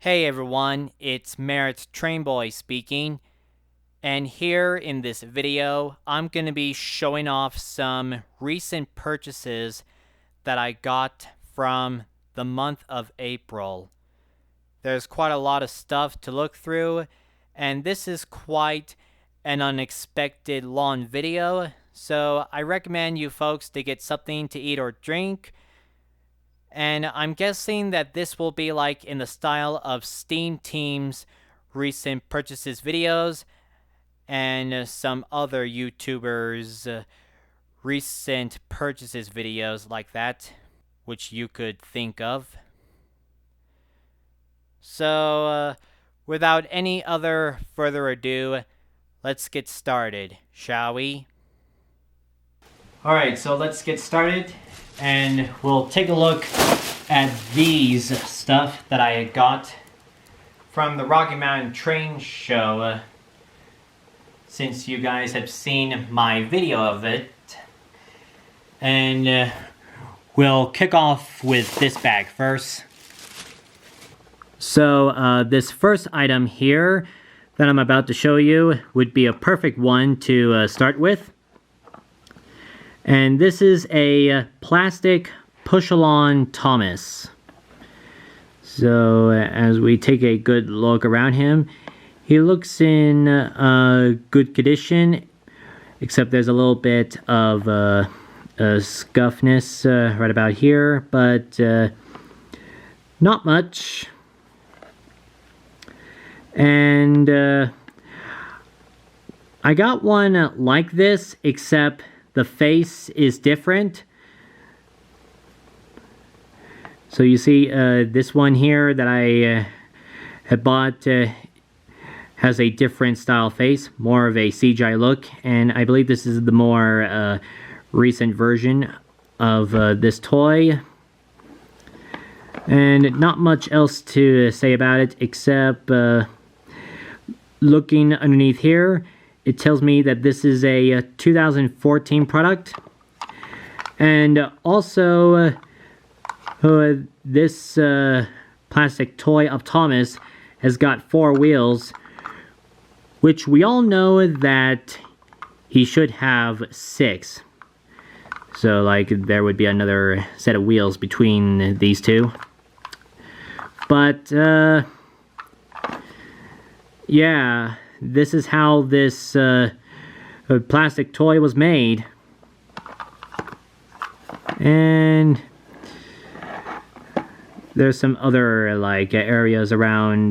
Hey everyone, it's Merritt Trainboy speaking, and here in this video, I'm going to be showing off some recent purchases that I got from the month of April. There's quite a lot of stuff to look through, and this is quite an unexpected long video, so I recommend you folks to get something to eat or drink. And I'm guessing that this will be like in the style of Steam Team's recent purchases videos and some other YouTubers' recent purchases videos like that, which you could think of. So, without any other further ado, let's get started, shall we? Alright, so let's get started, and we'll take a look at these stuff that I got from the Rocky Mountain Train Show, since you guys have seen my video of it. And we'll kick off with this bag first. So this first item here that I'm about to show you would be a perfect one to start with. And this is a plastic push-along Thomas. So as we take a good look around him, he looks in good condition, except there's a little bit of scuffness right about here, but not much. And I got one like this, except the face is different. So you see this one here that I had bought has a different style face, more of a CGI look, and I believe this is the more recent version of this toy. And not much else to say about it, except looking underneath here, it tells me that this is a 2014 product. And also, this plastic toy of Thomas has got 4 wheels, which we all know that he should have 6. So, like, there would be another set of wheels between these two. But, yeah, this is how this plastic toy was made. And there's some other like areas around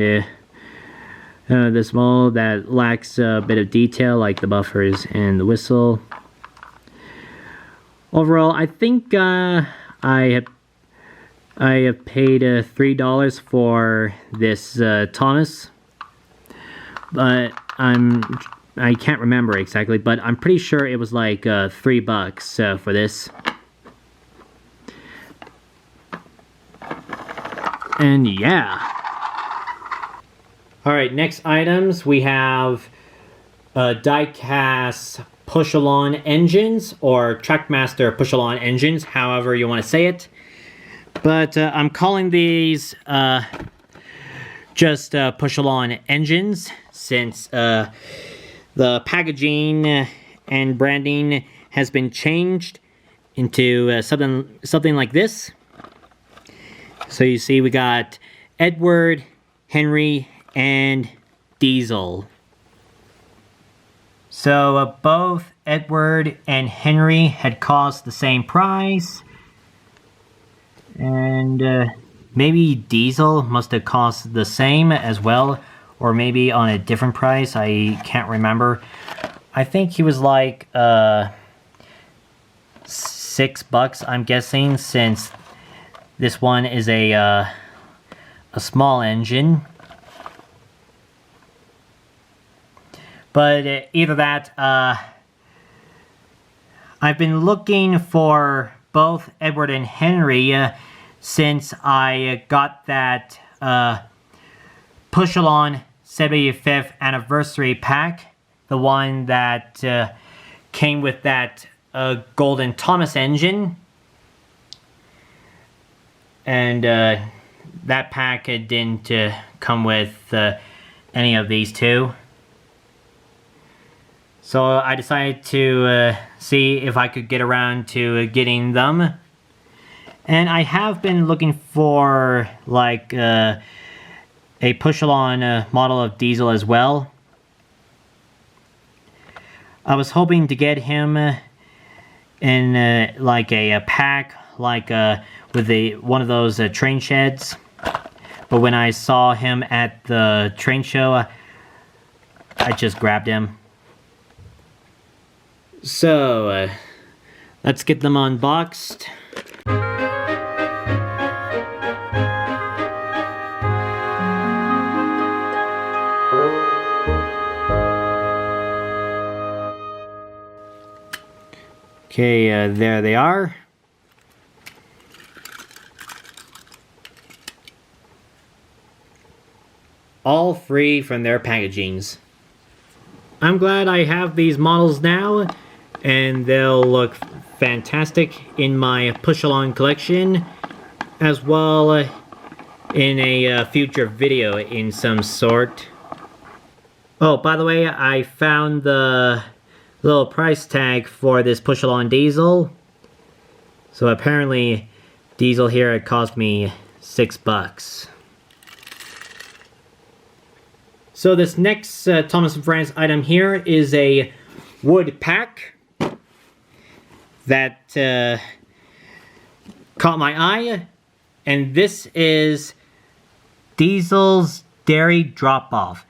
this mold that lacks a bit of detail, like the buffers and the whistle. Overall, I think I have paid $3 for this Thomas. But I can't remember exactly, but I'm pretty sure it was like $3 for this. And yeah. Alright, next items we have die-cast push-along engines, or Trackmaster push-along engines, however you want to say it. But I'm calling these just push-along engines, since the packaging and branding has been changed into something like this. So you see we got Edward, Henry, and Diesel. So both Edward and Henry had cost the same price. And maybe Diesel must have cost the same as well, or maybe on a different price. I can't remember. I think he was like $6, I'm guessing, since this one is a small engine. But either that, I've been looking for both Edward and Henry since I got that push-along 75th anniversary pack, the one that came with that golden Thomas engine. And that pack didn't come with any of these two. So I decided to see if I could get around to getting them. And I have been looking for like a push-along model of Diesel as well. I was hoping to get him in like a pack, like with one of those train sheds. But when I saw him at the train show, I just grabbed him. So let's get them unboxed. Okay, there they are. All free from their packagings. I'm glad I have these models now, and they'll look fantastic in my push-along collection, as well in a future video in some sort. Oh, by the way, I found the little price tag for this push-along Diesel. So apparently Diesel here, it cost me $6. So this next Thomas & Friends item here is a wood pack that caught my eye, and this is Diesel's Dairy Drop-Off,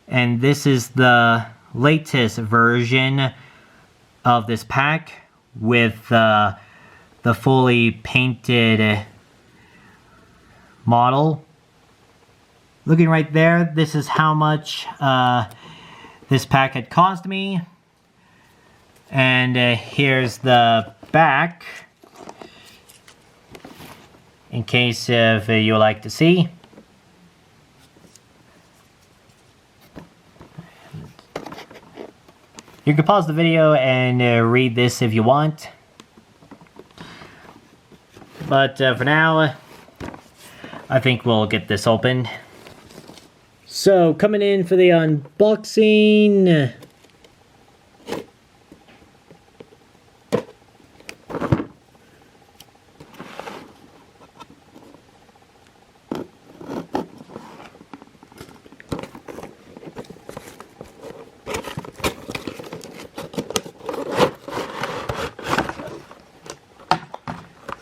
and this is the latest version of this pack with the fully painted model. Looking right there, this is how much this pack had cost me. And here's the back, in case if you would like to see. You can pause the video and read this if you want. But for now, I think we'll get this opened. So, coming in for the unboxing.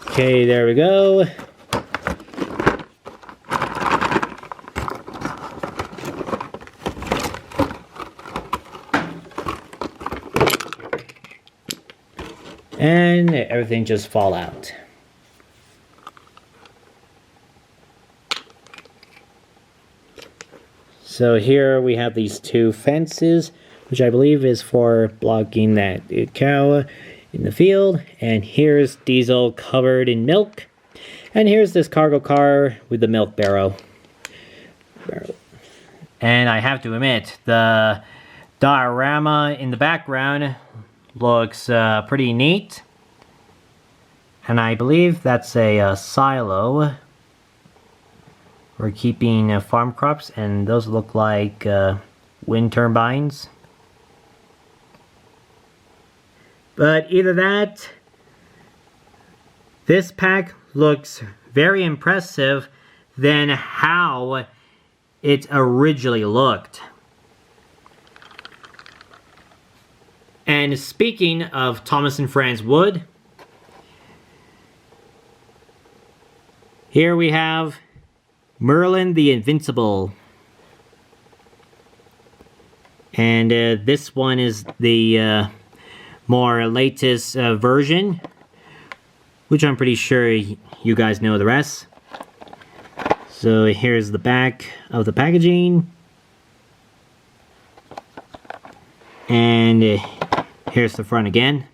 Okay, there we go. And everything just fall out. So here we have these two fences, which I believe is for blocking that cow in the field. And here's Diesel covered in milk. And here's this cargo car with the milk barrel. And I have to admit, the diorama in the background looks pretty neat. And I believe that's a silo for keeping farm crops, and those look like wind turbines. But either that, this pack looks very impressive than how it originally looked. And speaking of Thomas & Friends wood, here we have Merlin the Invincible. And this one is the more latest version, which I'm pretty sure you guys know the rest. So here's the back of the packaging. And here's the front again.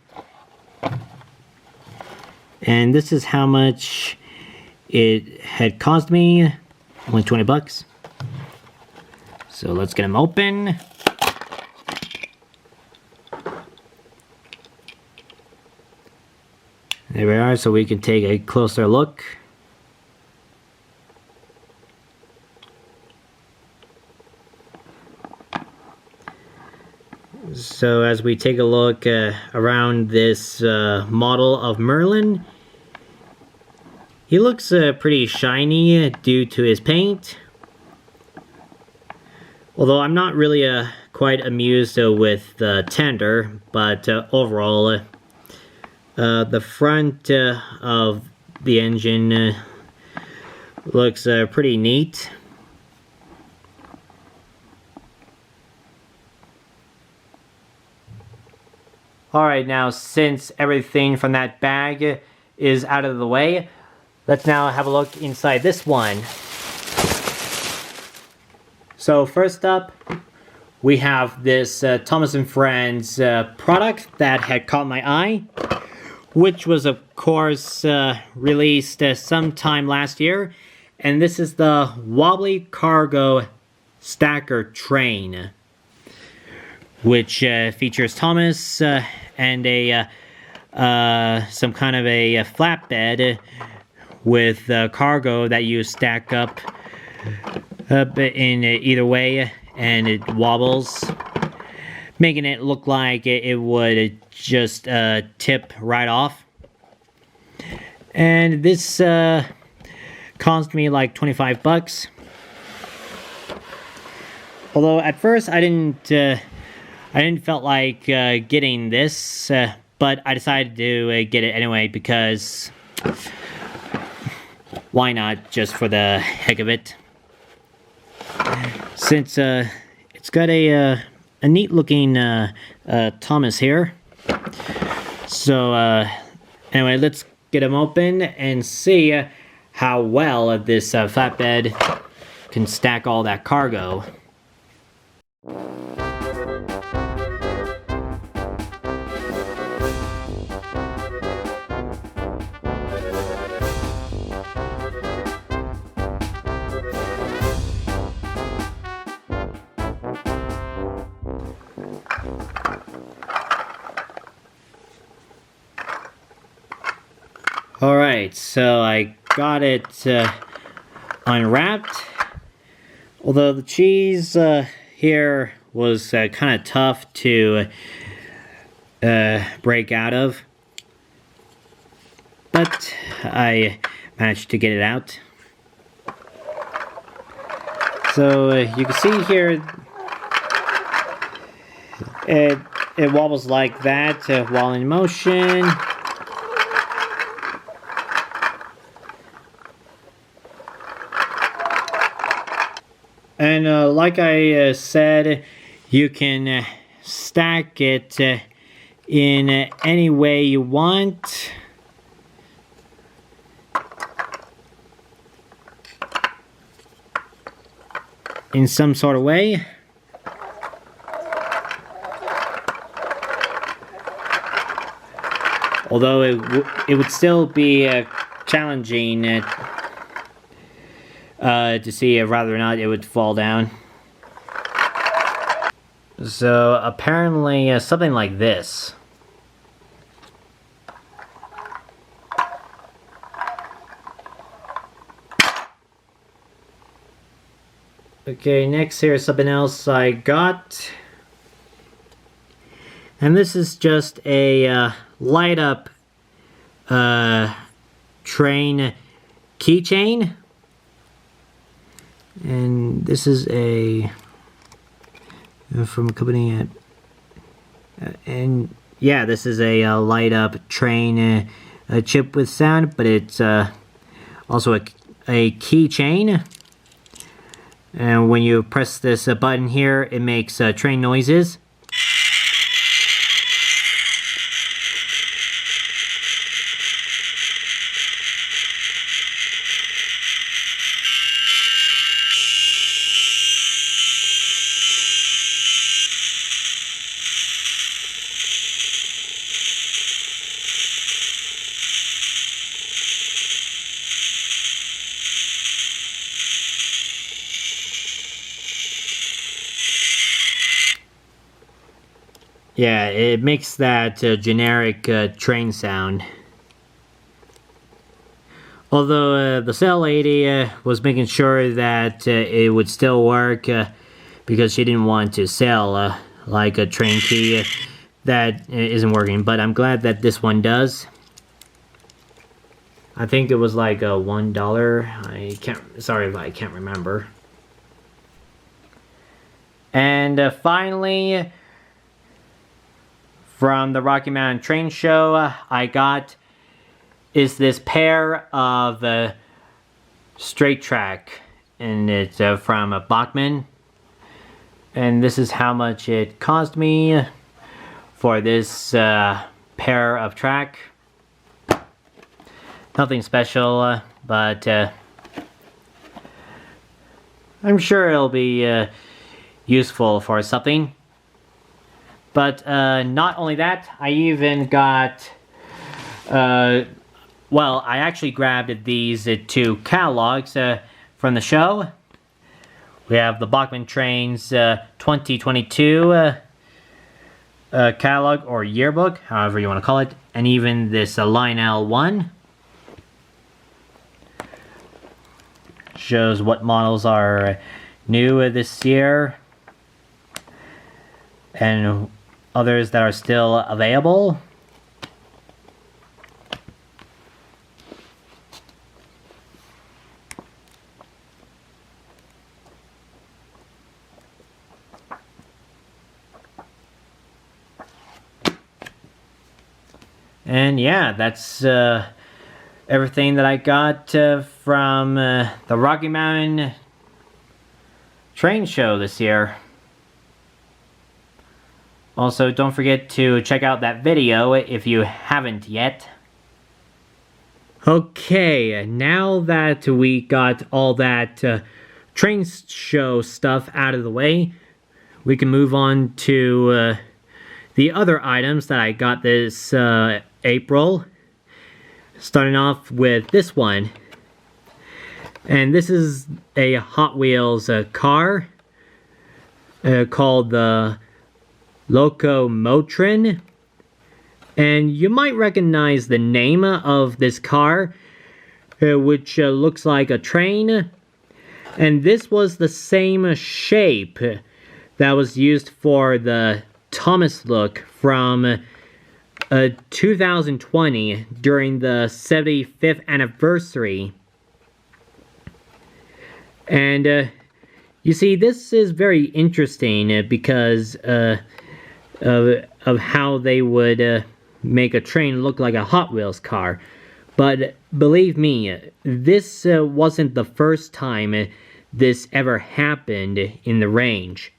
And this is how much it had cost me. Only 20 bucks. So let's get them open. There we are, so we can take a closer look. So as we take a look around this model of Merlin, he looks pretty shiny due to his paint. Although I'm not really quite amused with the tender, but overall the front of the engine looks pretty neat. Alright, now since everything from that bag is out of the way, let's now have a look inside this one. So first up, we have this Thomas & Friends product that had caught my eye, which was of course released sometime last year, and this is the Wobbly Cargo Stacker Train, which features Thomas and a some kind of a flatbed with cargo that you stack up in either way, and it wobbles, making it look like it would just tip right off. And this cost me like 25 bucks. Although at first I didn't felt like getting this, but I decided to get it anyway because why not, just for the heck of it. Since it's got a neat looking Thomas here. So anyway, let's get him open and see how well this flatbed can stack all that cargo. Alright, so I got it unwrapped. Although the cheese here was kind of tough to break out of, but I managed to get it out. So you can see here it wobbles like that while in motion. And like I said, you can stack it in any way you want. In some sort of way. Although it would still be challenging to see whether or not it would fall down. So apparently something like this. Okay, next here's something else I got. And this is just a light up train keychain. And this is a from a company and yeah, this is a light up train a chip with sound, but it's also a keychain. And when you press this button here, it makes train noises. Yeah, it makes that generic train sound. Although the sale lady was making sure that it would still work because she didn't want to sell like a train key that isn't working, but I'm glad that this one does. I think it was like $1. Sorry if I can't remember. And finally, from the Rocky Mountain Train Show, I got is this pair of straight track, and it's from Bachmann. And this is how much it cost me for this pair of track. Nothing special, but I'm sure it'll be useful for something. But not only that, I even got, well, I actually grabbed these two catalogs from the show. We have the Bachmann Trains 2022 catalog or yearbook, however you want to call it, and even this Lionel one. Shows what models are new this year and others that are still available. And yeah, that's everything that I got from the Rocky Mountain Train Show this year. Also, don't forget to check out that video if you haven't yet. Okay, now that we got all that train show stuff out of the way, we can move on to the other items that I got this April. Starting off with this one. And this is a Hot Wheels car called the Locomotrin. And you might recognize the name of this car, which looks like a train. And this was the same shape that was used for the Thomas look from 2020 during the 75th anniversary. And you see, this is very interesting because of how they would make a train look like a Hot Wheels car. But believe me, this wasn't the first time this ever happened in the range.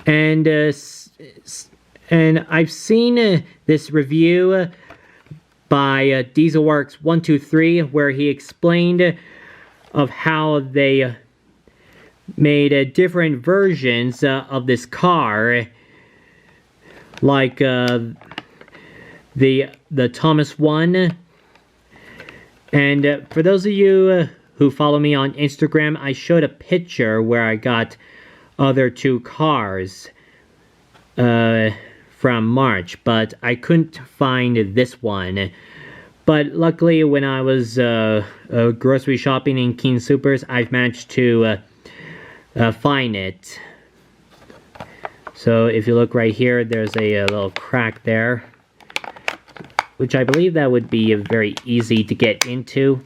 And I've seen this review by Dieselworks123 where he explained of how they made different versions of this car, like the Thomas one. And for those of you who follow me on Instagram, I showed a picture where I got other two cars from March, but I couldn't find this one. But luckily, when I was grocery shopping in King Supers, I've managed to find it. So if you look right here, there's a little crack there, which I believe that would be very easy to get into.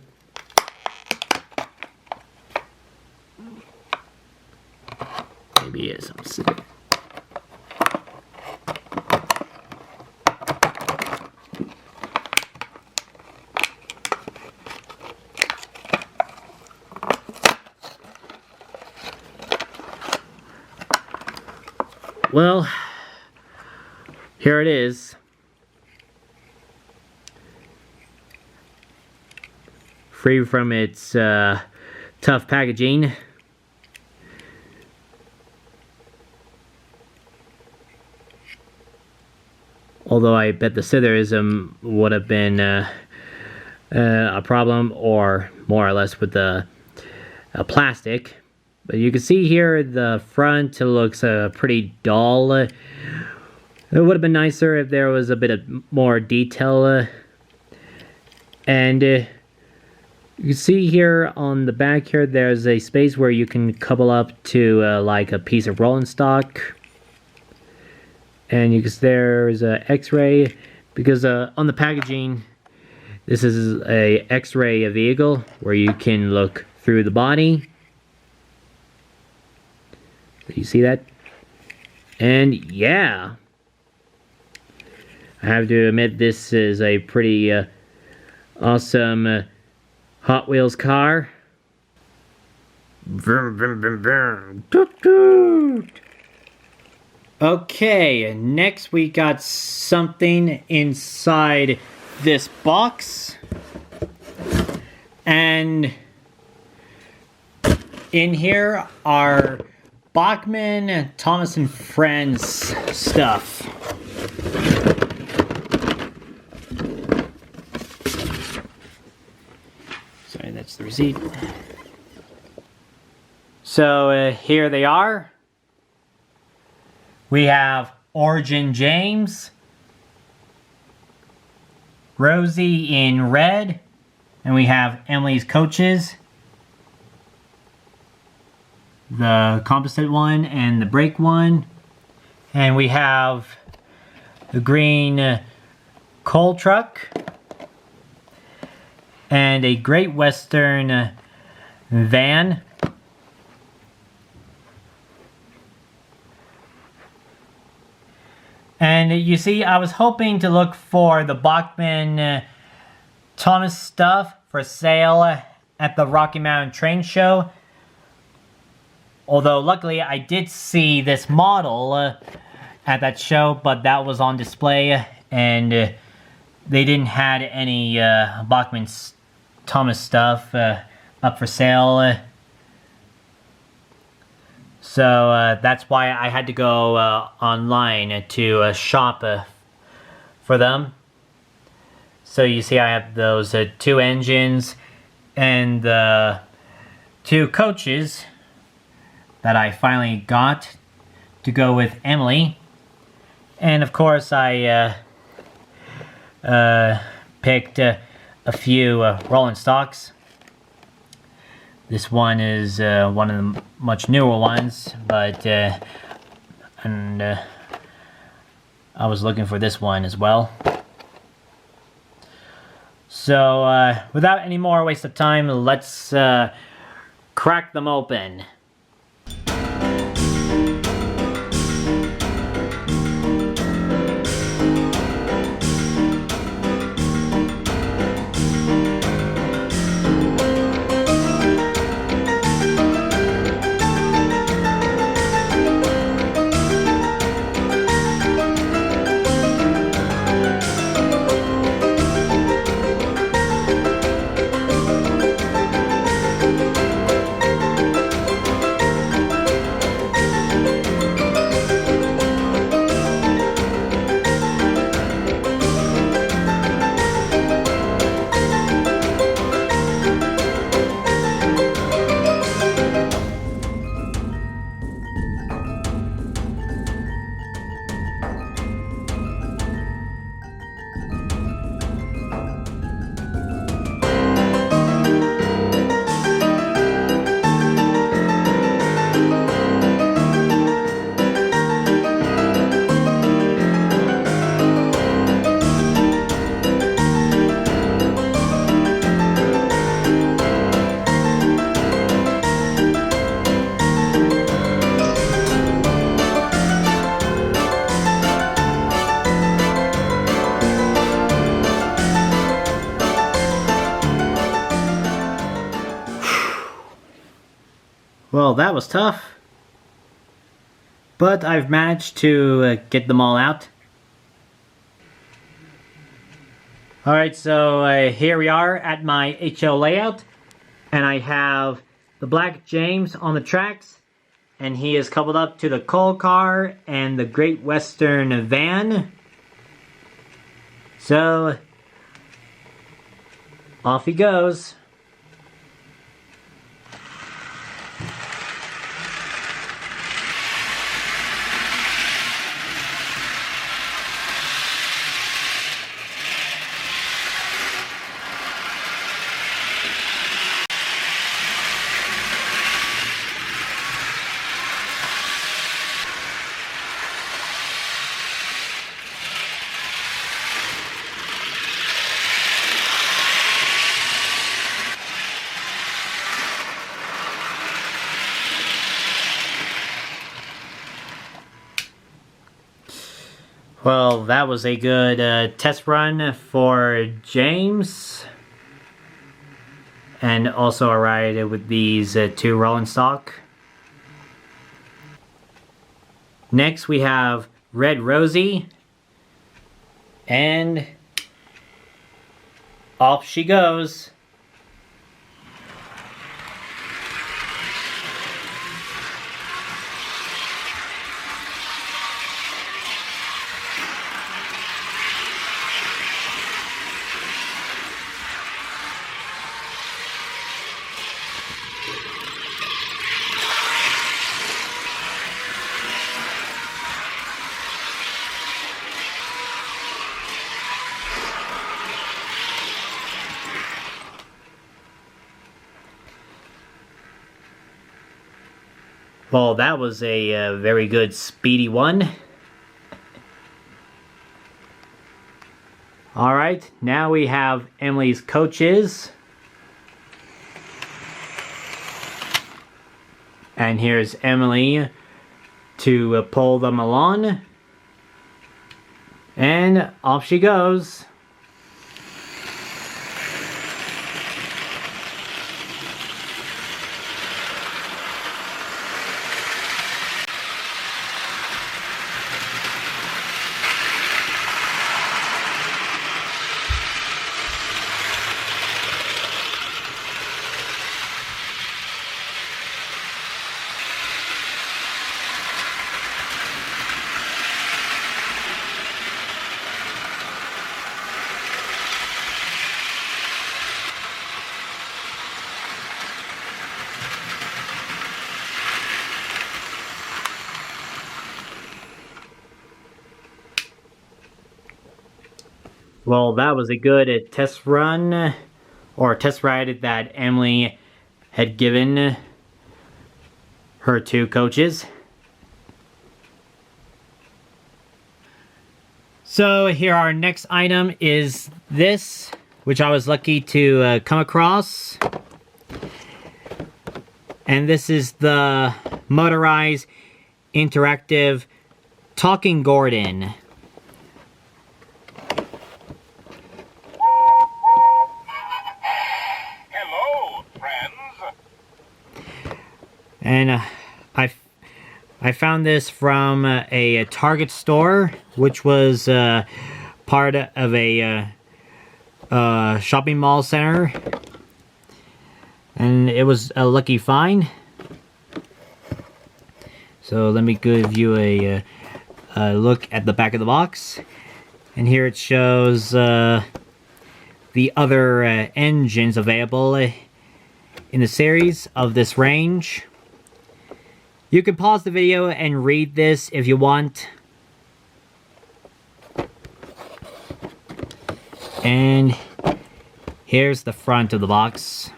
Maybe it is some. Well, here it is. Free from its tough packaging. Although I bet the scissors would have been a problem, or more or less with the plastic. But you can see here the front looks pretty dull. It would have been nicer if there was a bit of more detail. And you can see here on the back here, there's a space where you can couple up to like a piece of rolling stock. And you can see there's a X-ray because on the packaging, this is a X-ray vehicle where you can look through the body. You see that? And yeah, I have to admit this is a pretty awesome Hot Wheels car. Vroom, vroom, vroom, vroom. Toot, toot. Okay, next we got something inside this box. And in here are Bachmann, Thomas and Friends stuff. Sorry, that's the receipt. So here they are. We have Origin James, Rosie in red, and we have Emily's coaches, the composite one and the brake one, and we have the green coal truck and a Great Western van. And you see, I was hoping to look for the Bachmann Thomas stuff for sale at the Rocky Mountain Train Show. Although, luckily, I did see this model at that show, but that was on display, and they didn't have any Bachmann Thomas stuff up for sale. So that's why I had to go online to shop for them. So you see I have those two engines and the two coaches that I finally got to go with Emily. And of course I picked a few rolling stocks. This one is one of the much newer ones, but I was looking for this one as well. So without any more waste of time, let's crack them open. Well, that was tough, but I've managed to get them all out. Alright, so here we are at my HO layout, and I have the Black James on the tracks, and he is coupled up to the coal car and the Great Western van. So, off he goes. Well, that was a good test run for James. And also a ride with these two rolling stock. Next we have Red Rosie. And off she goes. Well, that was a very good speedy one. Alright, now we have Emily's coaches. And here's Emily to pull them along. And off she goes. Well, that was a good test run, or test ride that Emily had given her two coaches. So here our next item is this, which I was lucky to come across. And this is the motorized interactive talking Gordon. And I found this from a Target store, which was part of a shopping mall center. And it was a lucky find. So let me give you a look at the back of the box. And here it shows the other engines available in the series of this range. You can pause the video and read this if you want. And here's the front of the box.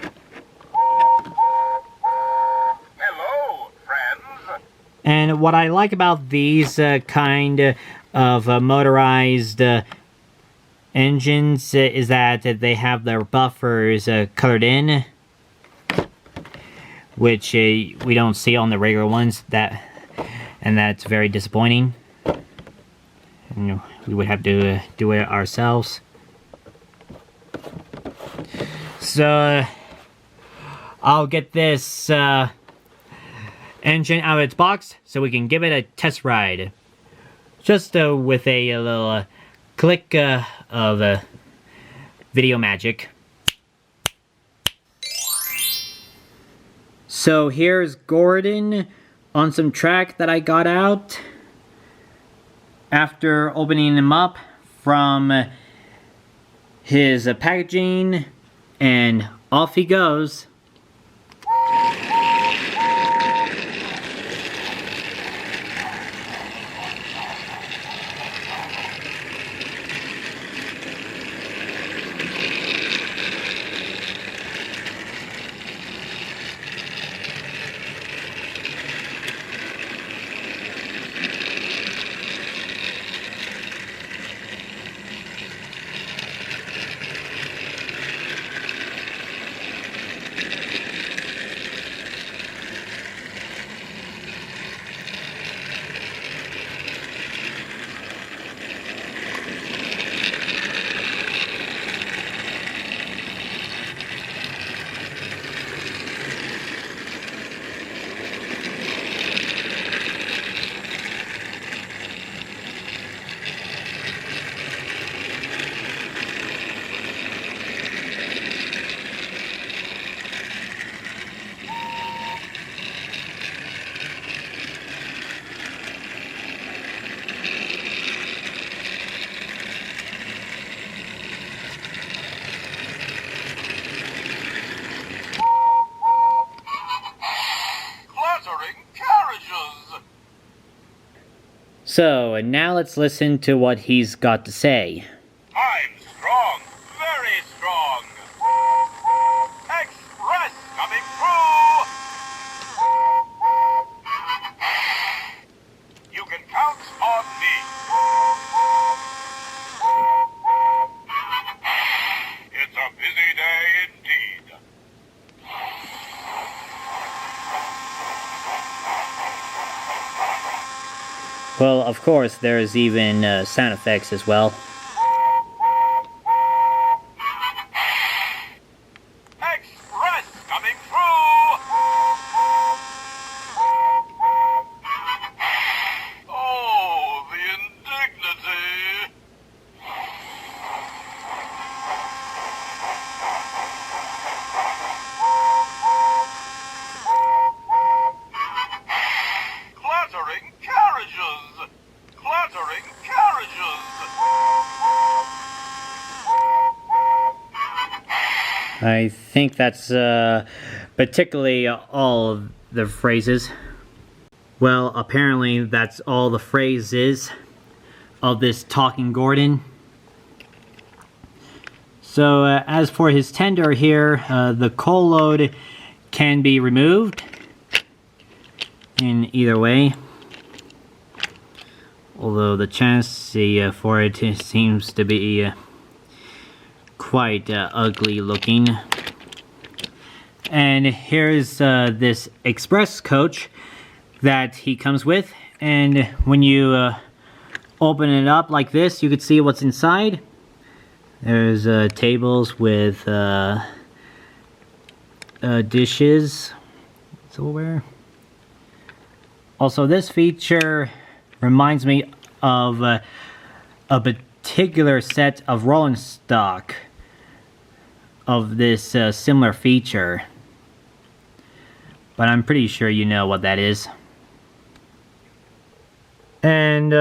Hello, friends. And what I like about these kind of motorized engines is that they have their buffers colored in, which we don't see on the regular ones, and that's very disappointing. And we would have to do it ourselves. So I'll get this engine out of its box so we can give it a test ride. Just with a little click of video magic. So here's Gordon on some track that I got out after opening him up from his packaging, and off he goes. So, now let's listen to what he's got to say. I'm strong, very strong. Express coming through. You can count on me. It's a busy day indeed. Well, of course, there's even sound effects as well. Express coming through. Oh, the indignity. Clattering carriages! Clattering carriages! I think that's particularly all of the phrases. Well, apparently that's all the phrases of this Talking Gordon. So as for his tender here, the coal load can be removed in either way. Although the chance for it seems to be quite ugly looking. And here's this express coach that he comes with, and when you open it up like this, you can see what's inside. There's tables with dishes, silverware. Also, this feature reminds me of a particular set of rolling stock of this similar feature, but I'm pretty sure you know what that is. And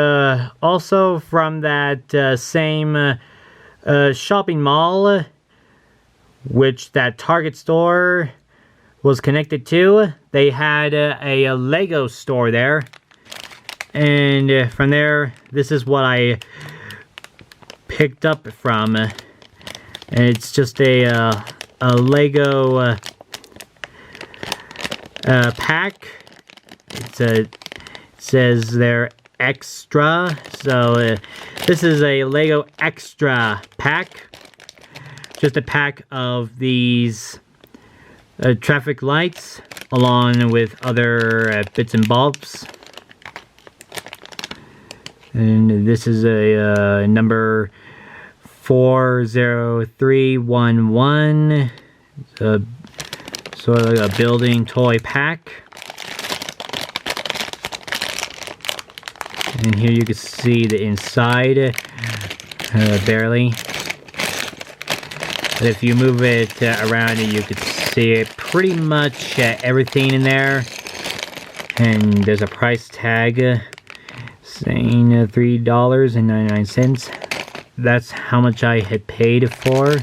also from that same shopping mall, which that Target store was connected to, they had a Lego store there. And from there, this is what I picked up from. And it's just a Lego pack. It says they're extra. So this is a Lego extra pack. Just a pack of these traffic lights along with other bits and bobs. And this is a number 40311. It's a sort of like a building toy pack. And here you can see the inside, barely. But if you move it around, you can see it pretty much everything in there. And there's a price tag saying $3.99. That's how much I had paid for.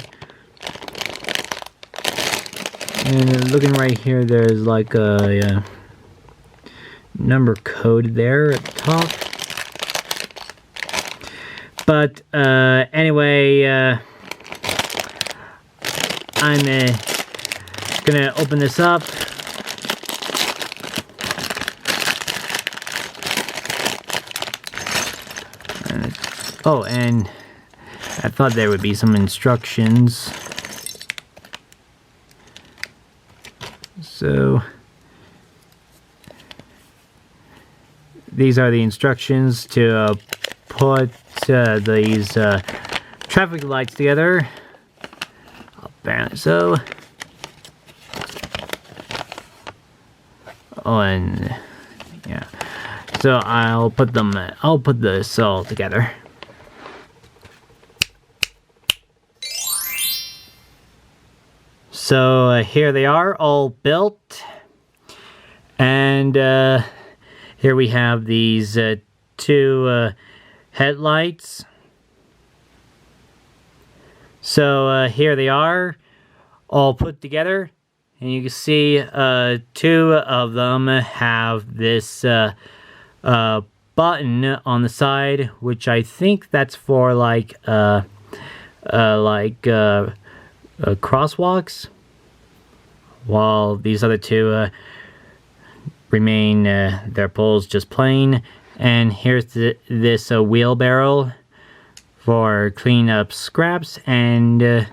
And looking right here, there's like a number code there at the top. But anyway, I'm gonna open this up. Oh, and I thought there would be some instructions. So these are the instructions to put these traffic lights together. Apparently so. Oh, and yeah. So I'll put this all together. So here they are, all built, and here we have these two headlights. So here they are, all put together, and you can see two of them have this button on the side, which I think that's for crosswalks, while these other two remain their poles just plain. And here's this wheelbarrow for cleaning up scraps, and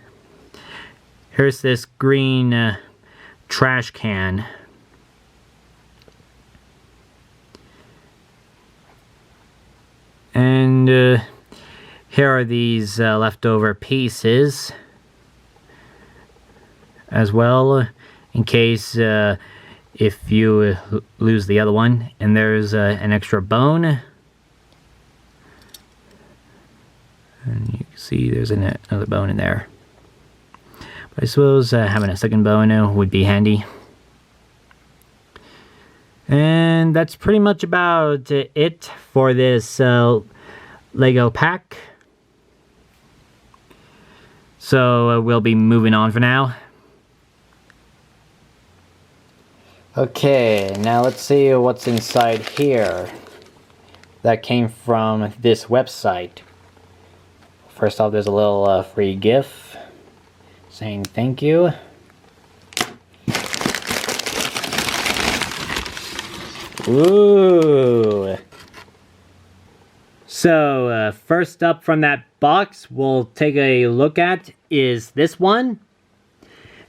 here's this green trash can. And here are these leftover pieces as well, in case if you lose the other one. And there's an extra bone. And you can see there's another bone in there. But I suppose having a second bone would be handy. And that's pretty much about it for this Lego pack. So we'll be moving on for now. Okay, now let's see what's inside here. That came from this website. First off, there's a little free gift saying thank you. Ooh. So, first up from that box we'll take a look at is this one.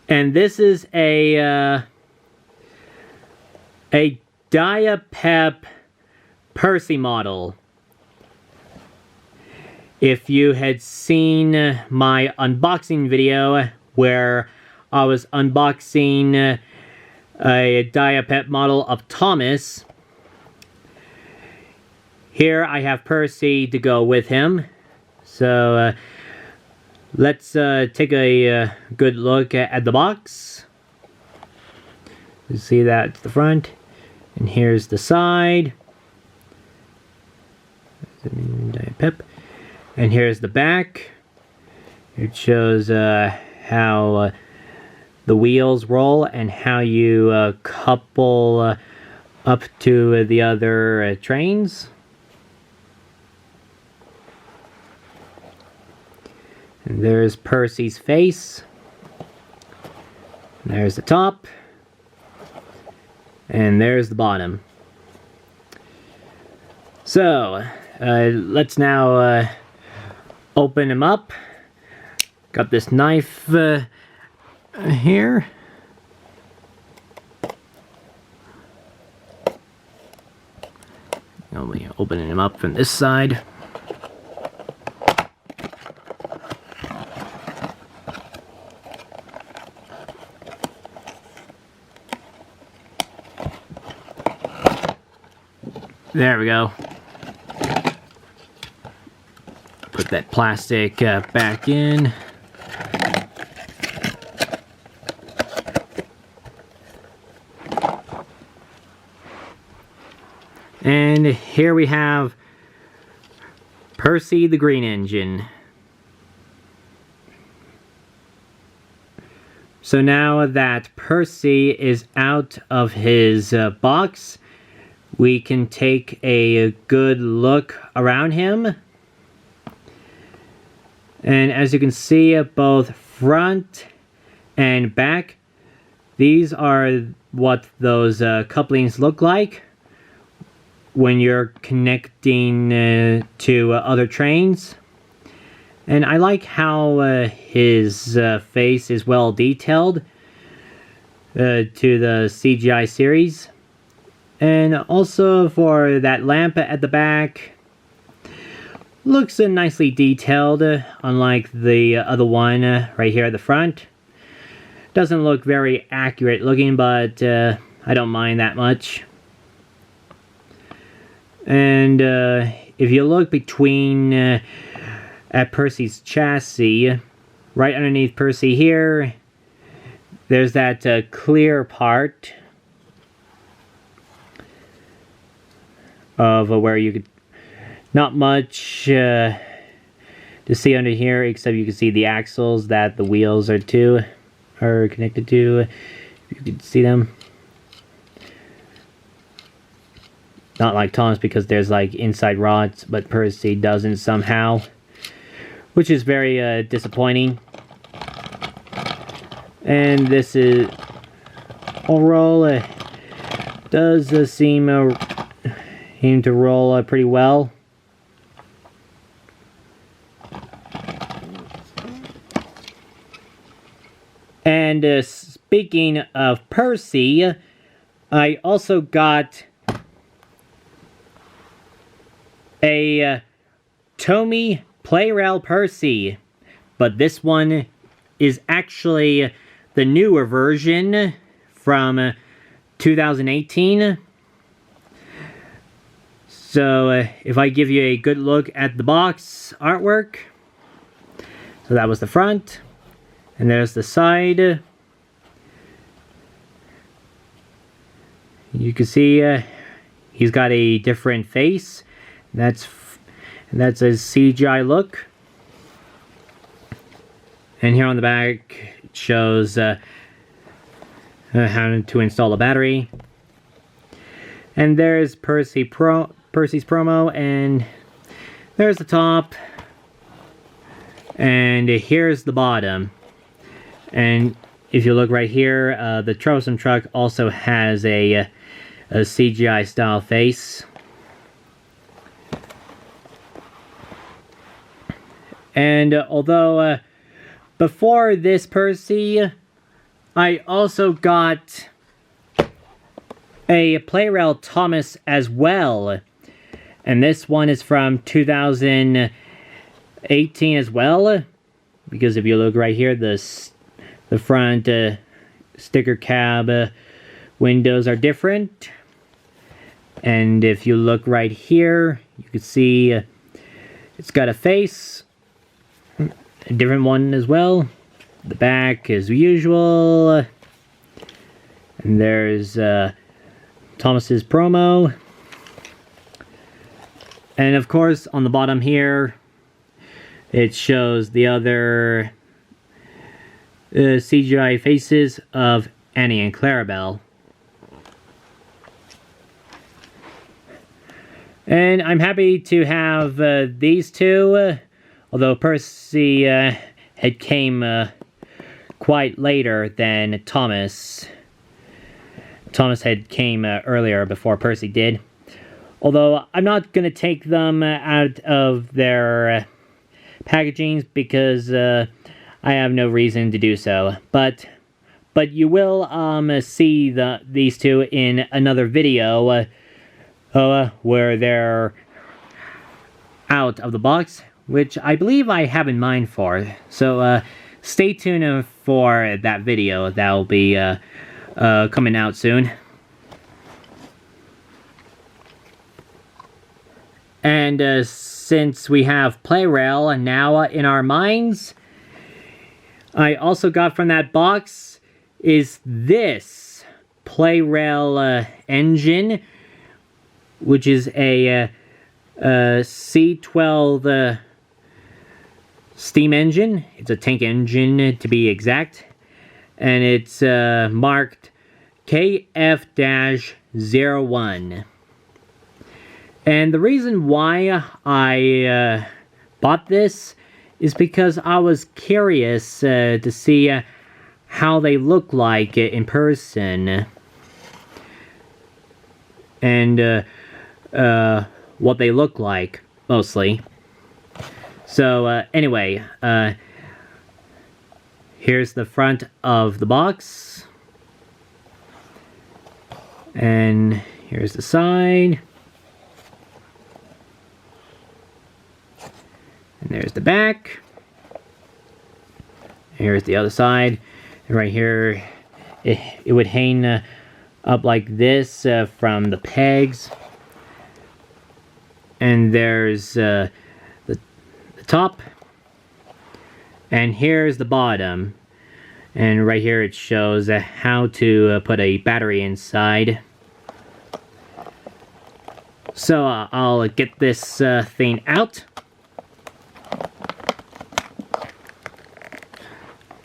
And this is a Diaper Percy model. If you had seen my unboxing video where I was unboxing a Diaper model of Thomas, here I have Percy to go with him. So let's take a good look at the box. You see that's the front, and here's the side. And here's the back. It shows how the wheels roll and how you couple up to the other trains. And there's Percy's face. And there's the top. And there's the bottom. So, let's now open him up. Got this knife here. I'll be opening him up from this side. There we go. Put that plastic back in. And here we have Percy the Green Engine. So now that Percy is out of his box, we can take a good look around him. And as you can see, both front and back, these are what those couplings look like when you're connecting to other trains. And I like how his face is well detailed to the CGI series. And also for that lamp at the back, looks nicely detailed, unlike the other one right here at the front. Doesn't look very accurate looking, but I don't mind that much. And if you look between at Percy's chassis, right underneath Percy here, there's that clear part of where you could, not much to see under here, except you can see the axles that the wheels are connected to. You can see them. Not like Thomas, because there's like inside rods, but Percy doesn't somehow, which is very disappointing. And this is overall does seem to roll pretty well. And speaking of Percy, I also got a Tomy Playrail Percy, but this one is actually the newer version from 2018. So if I give you a good look at the box artwork, so that was the front, and there's the side. You can see he's got a different face. That's a CGI look. And here on the back it shows how to install a battery. And there's Percy's promo, and there's the top, and here's the bottom. And if you look right here, the troublesome truck also has a CGI style face. And although before this Percy, I also got a Playrail Thomas as well. And this one is from 2018 as well. Because if you look right here, the front sticker cab windows are different. And if you look right here, you can see it's got a face. A different one as well. The back as usual. And there's Thomas's promo. And of course, on the bottom here, it shows the other CGI faces of Annie and Clarabelle. And I'm happy to have these two, although Percy had came quite later than Thomas. Thomas had came earlier before Percy did. Although I'm not going to take them out of their packagings because I have no reason to do so. But you will see these two in another video where they're out of the box, which I believe I have in mind for. So stay tuned for that video. That will be coming out soon. And since we have Playrail now in our minds, I also got from that box is this Playrail engine, which is a C12 steam engine. It's a tank engine to be exact. And it's marked KF-01. And the reason why I bought this is because I was curious to see how they look like in person. And what they look like, mostly. So anyway, here's the front of the box. And here's the side. And there's the back. Here's the other side. And right here, it would hang up like this from the pegs. And there's the top. And here's the bottom. And right here it shows how to put a battery inside. So I'll get this thing out.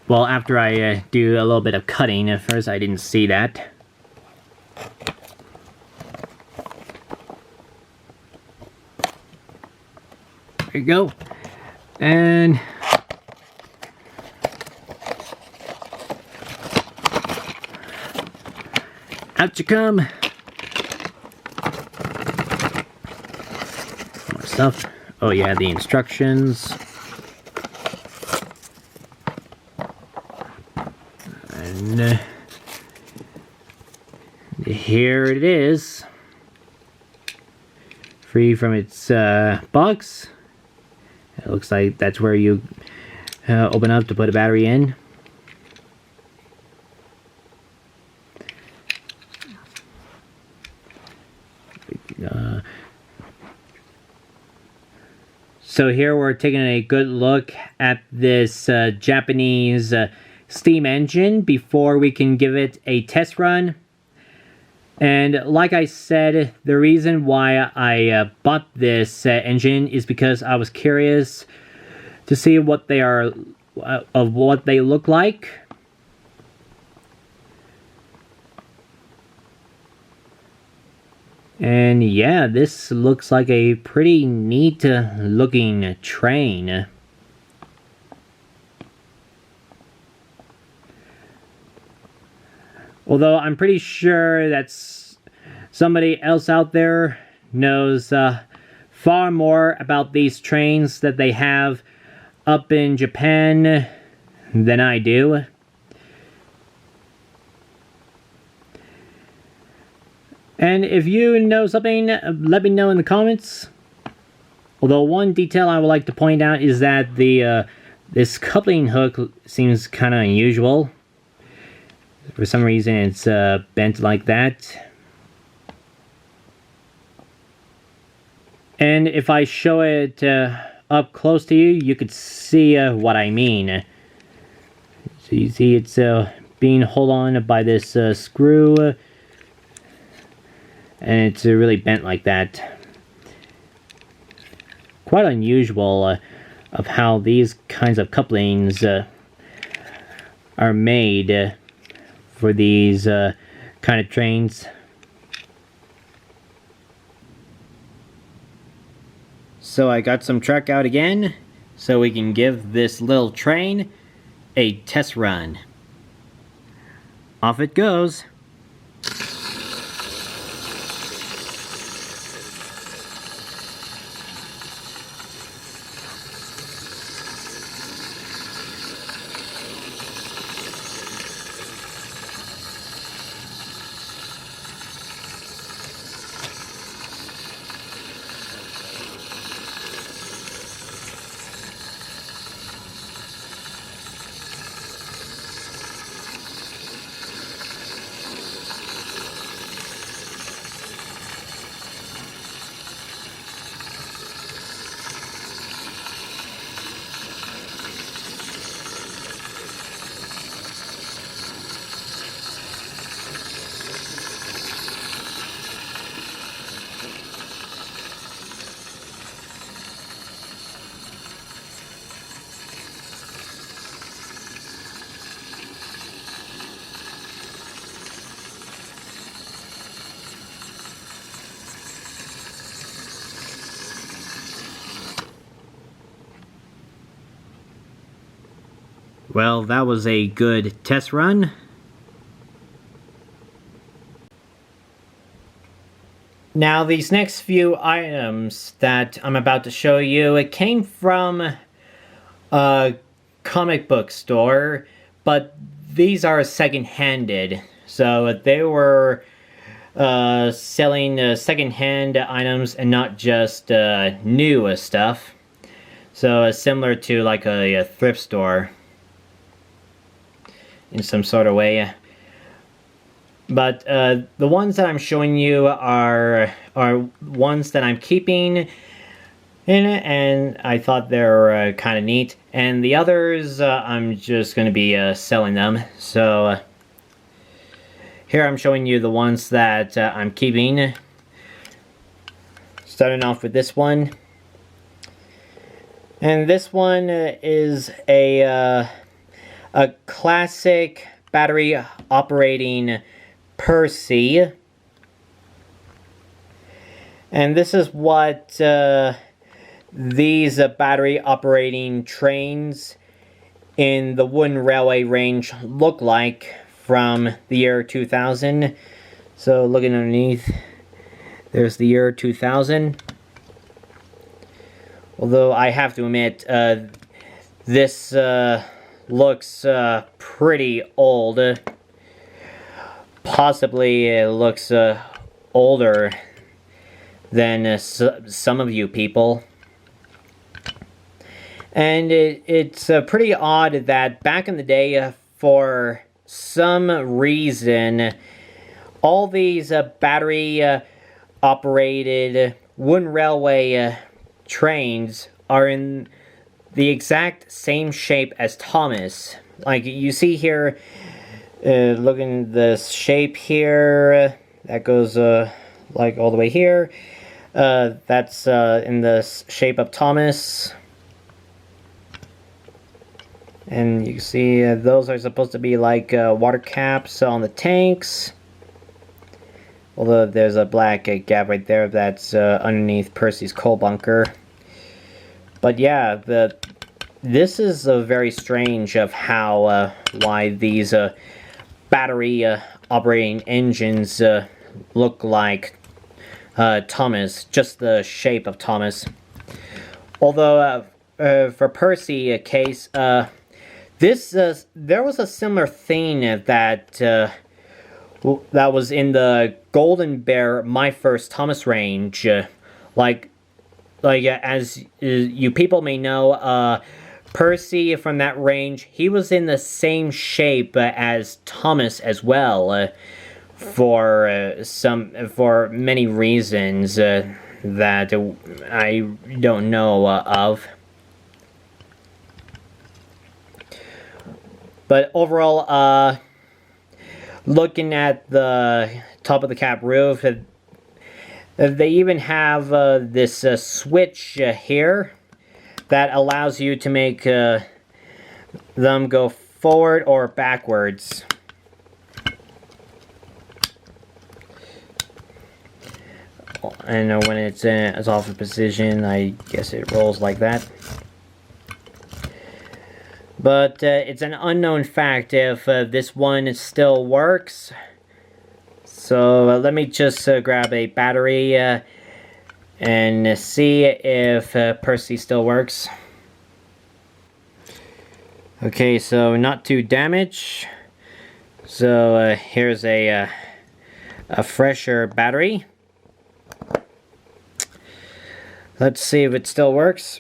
Well, after I do a little bit of cutting. At first I didn't see that. There you go. And out you come. More stuff. Oh yeah, the instructions. And here it is. Free from its box. It looks like that's where you open up to put a battery in. So here we're taking a good look at this Japanese steam engine before we can give it a test run. And like I said, the reason why I bought this engine is because I was curious to see what they are, of what they look like. And yeah, this looks like a pretty neat looking train. Although I'm pretty sure that somebody else out there knows far more about these trains that they have up in Japan than I do. And if you know something, let me know in the comments. Although one detail I would like to point out is that this coupling hook seems kind of unusual. For some reason it's bent like that. And if I show it up close to you, you could see what I mean. So you see it's being held on by this screw. And it's really bent like that. Quite unusual of how these kinds of couplings are made for these kind of trains. So I got some truck out again so we can give this little train a test run. Off it goes. Well, that was a good test run. Now, these next few items that I'm about to show you, it came from a comic book store, but these are second-handed. So they were selling second-hand items and not just new stuff. So similar to like a thrift store in some sort of way. But the ones that I'm showing you are ones that I'm keeping in, and I thought they were kind of neat. And the others, I'm just going to be selling them. So here I'm showing you the ones that I'm keeping. Starting off with this one. And this one is a classic battery operating Percy. And this is what these battery operating trains in the wooden railway range look like from the year 2000. So looking underneath, there's the year 2000. Although I have to admit, this looks pretty old. Possibly it looks older than some of you people. And it's pretty odd that back in the day, for some reason, all these battery operated wooden railway trains are in the exact same shape as Thomas. Like you see here, looking at the shape here, that goes like all the way here. That's in the shape of Thomas. And you can see those are supposed to be like water caps on the tanks. Although there's a black gap right there that's underneath Percy's coal bunker. But yeah, this is very strange of how why these battery operating engines look like Thomas, just the shape of Thomas. Although for Percy case, there was a similar thing that was in the Golden Bear My First Thomas range. Like as you people may know, Percy from that range, he was in the same shape as Thomas as well, for many reasons that I don't know of. But overall, looking at the top of the cap roof, they even have this switch here that allows you to make them go forward or backwards. And when it's off of position, I guess it rolls like that. But it's an unknown fact if this one still works. So let me just grab a battery and see if Percy still works. Okay, so not too damaged. So here's a fresher battery. Let's see if it still works.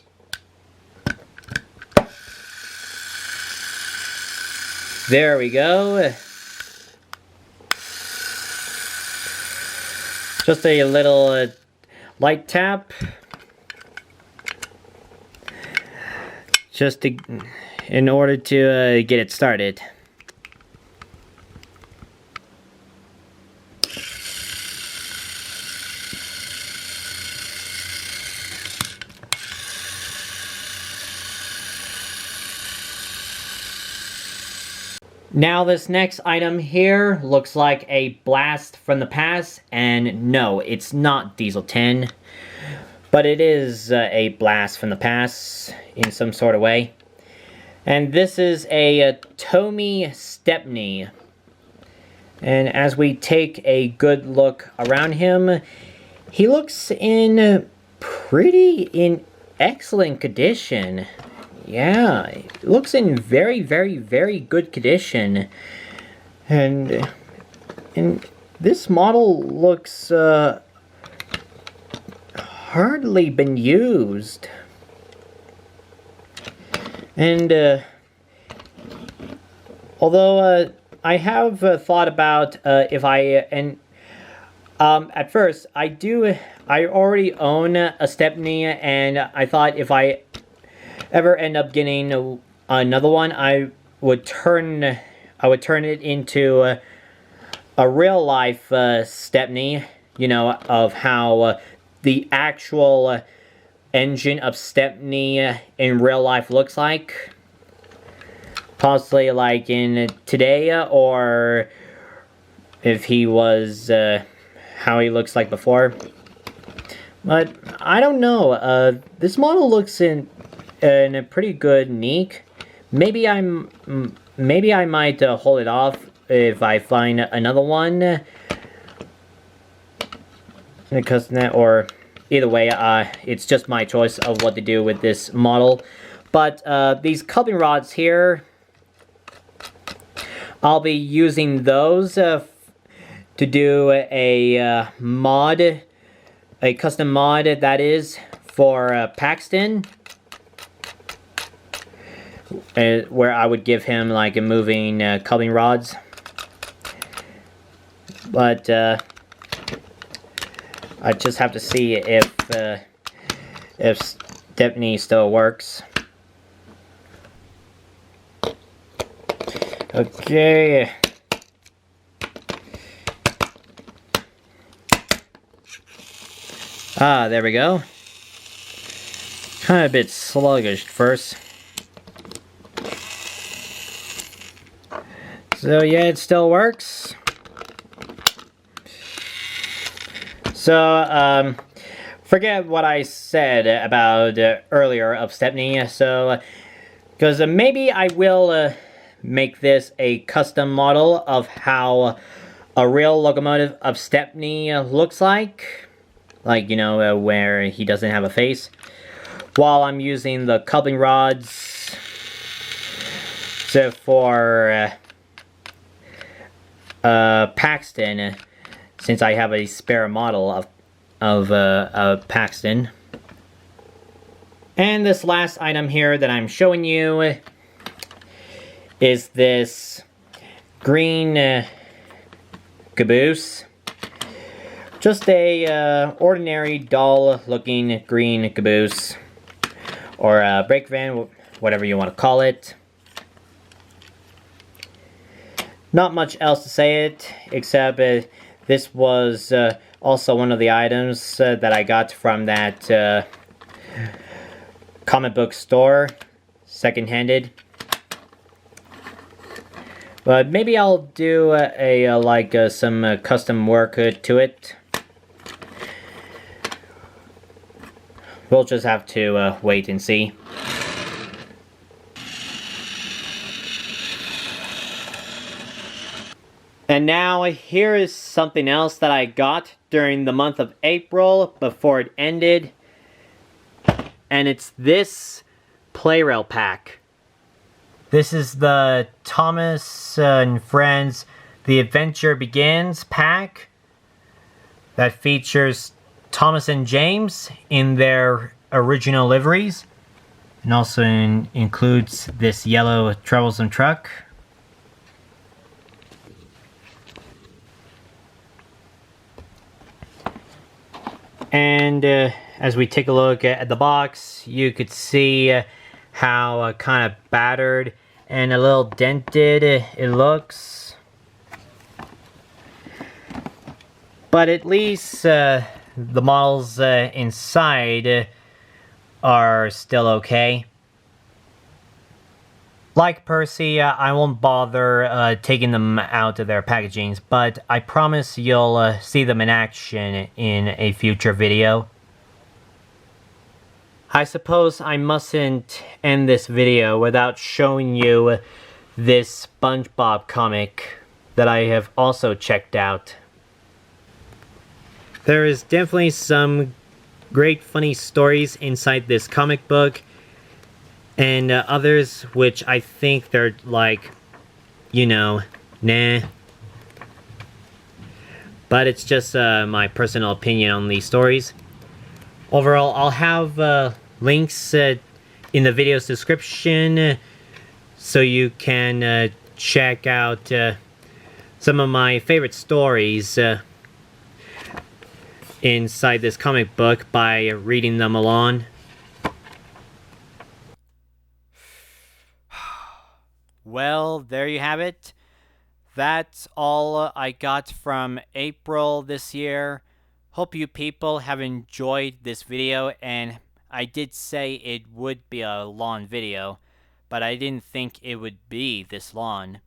There we go. Just a little light tap. Just in order to get it started. Now this next item here looks like a blast from the past, and no, it's not Diesel 10, but it is a blast from the past in some sort of way. And this is a Tomy Stepney. And as we take a good look around him, he looks in excellent condition. Yeah, it looks in very, very, very good condition. And this model looks hardly been used. And although I have thought about if at first I already own a Stepney, and I thought if I ever end up getting another one, I would turn it into a real life Stepney, you know, of how the actual engine of Stepney in real life looks like. Possibly like in today, or if he was how he looks like before. But I don't know. This model looks in a pretty good nick. Maybe I might hold it off if I find another one. Because or either way, it's just my choice of what to do with this model. But these cupping rods here, I'll be using those to do a mod. A custom mod, that is, for Paxton, where I would give him like a moving cupping rods. But I just have to see if Stepney still works. Okay. Ah, there we go. Kind of a bit sluggish at first. So yeah, it still works. So, forget what I said about earlier of Stepney. So, because maybe I will make this a custom model of how a real locomotive of Stepney looks like. Like, you know, where he doesn't have a face. While I'm using the coupling rods so for Paxton, since I have a spare model of Paxton. And this last item here that I'm showing you is this green caboose. Just a ordinary dull looking green caboose, or a brake van, whatever you want to call it. Not much else to say it, except this was also one of the items that I got from that comic book store, second-handed. But maybe I'll do some custom work to it. We'll just have to wait and see. And now here is something else that I got during the month of April before it ended. And it's this Playrail pack. This is the Thomas and Friends The Adventure Begins pack that features Thomas and James in their original liveries, and also includes this yellow troublesome truck. And as we take a look at the box, you could see how kind of battered and a little dented it looks. But at least the models inside are still okay. Like Percy, I won't bother taking them out of their packagings, but I promise you'll see them in action in a future video. I suppose I mustn't end this video without showing you this SpongeBob comic that I have also checked out. There is definitely some great funny stories inside this comic book, and others which I think they're like, you know, nah. But it's just my personal opinion on these stories. Overall, I'll have links in the video's description so you can check out some of my favorite stories inside this comic book by reading them along. Well, there you have it. That's all I got from April this year. Hope you people have enjoyed this video, and I did say it would be a long video, but I didn't think it would be this long.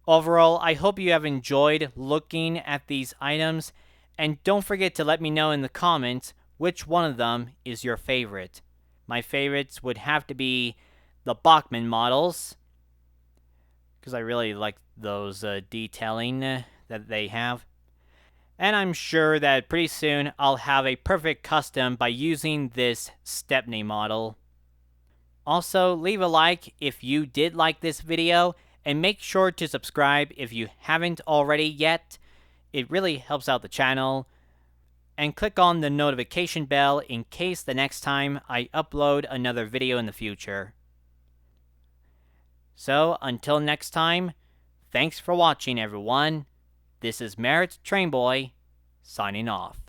Overall, I hope you have enjoyed looking at these items, And don't forget to let me know in the comments which one of them is your favorite. My favorites would have to be the Bachmann models, because I really like those detailing that they have. And I'm sure that pretty soon I'll have a perfect custom by using this Stepney model. Also, leave a like if you did like this video, and make sure to subscribe if you haven't already yet. It really helps out the channel. And click on the notification bell in case the next time I upload another video in the future. So, until next time, thanks for watching everyone. This is Merritt Trainboy, signing off.